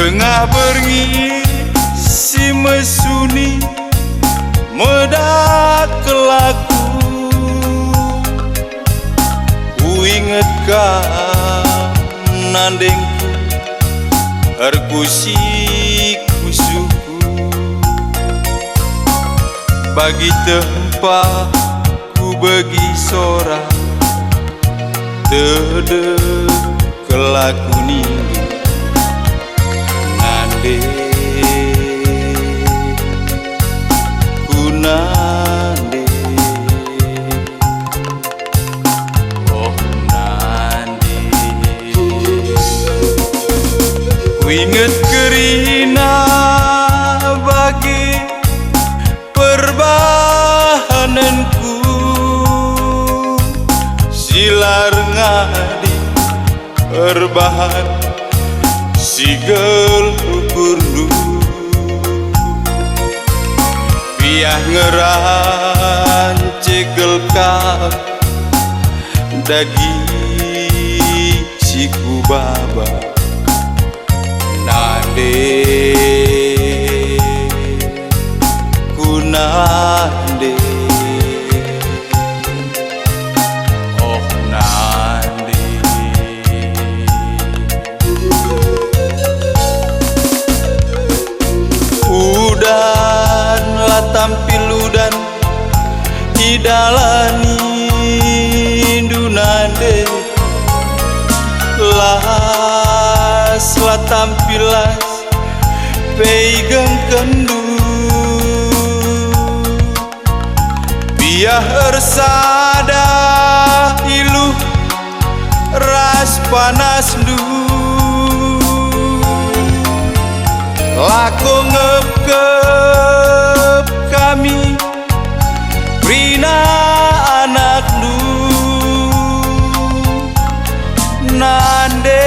Tengah berngi si mesuni medak kelaku, uingetkan nandengku harkusik kusuku, bagi tempat ku bagi sora tede kelaku ninggi nande ku nande. Oh nande ku inget kerina bagi perbahananku, silar ngadi perbahan sigel ukurnu, biah ngerancegel kau daging siku baba nande ku nande. Oh nande udan lah tampil udan idalani dunande, las lah tampilas pegang kendu, biah ersada ilu ras panas du, lako ngep kami Rina anak du nande.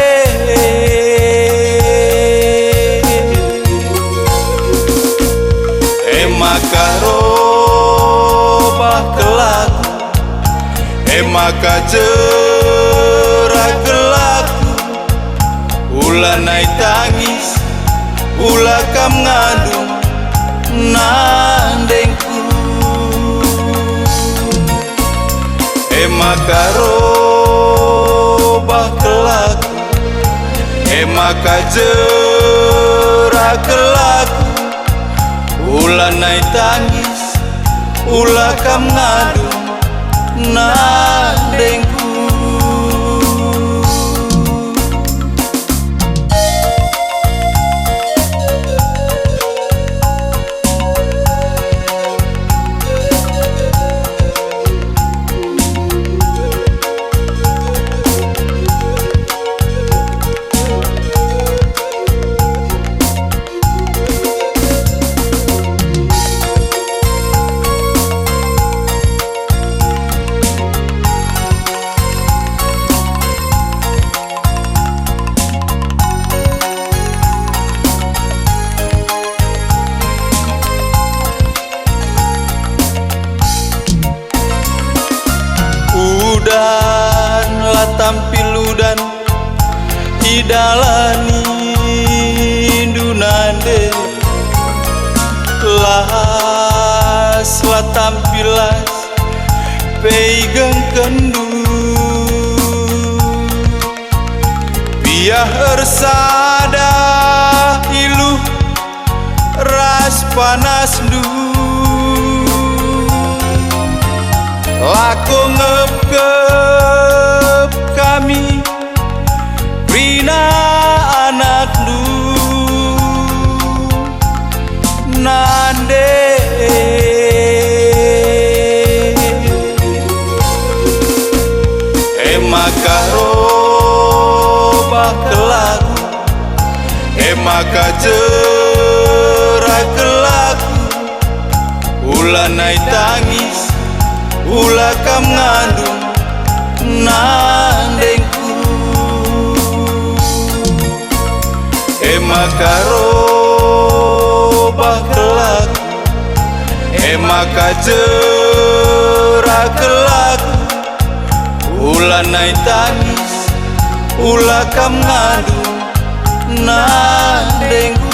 Makarobah kelaku, maka jerak kelaku, ulah naik tangis, ulah kam ngandung nandengku. Makarobah kelaku, maka jerak kelaku, ulah naik tangis, ulah kam ngadung nandengku. Udan lah tampil udan idalani dunande, las lah tampilas pegang kendu, biah ersada ilu ras panas du, lako ngep kami Rina anak du nande. Makarobah kelaku, maka jerak kelaku, ulah naik tangis, ulah kam ngandung nandengku. Makarobah kelaku, maka jerak kelaku, ulah naik tangis, ulah kam ngadu nandeng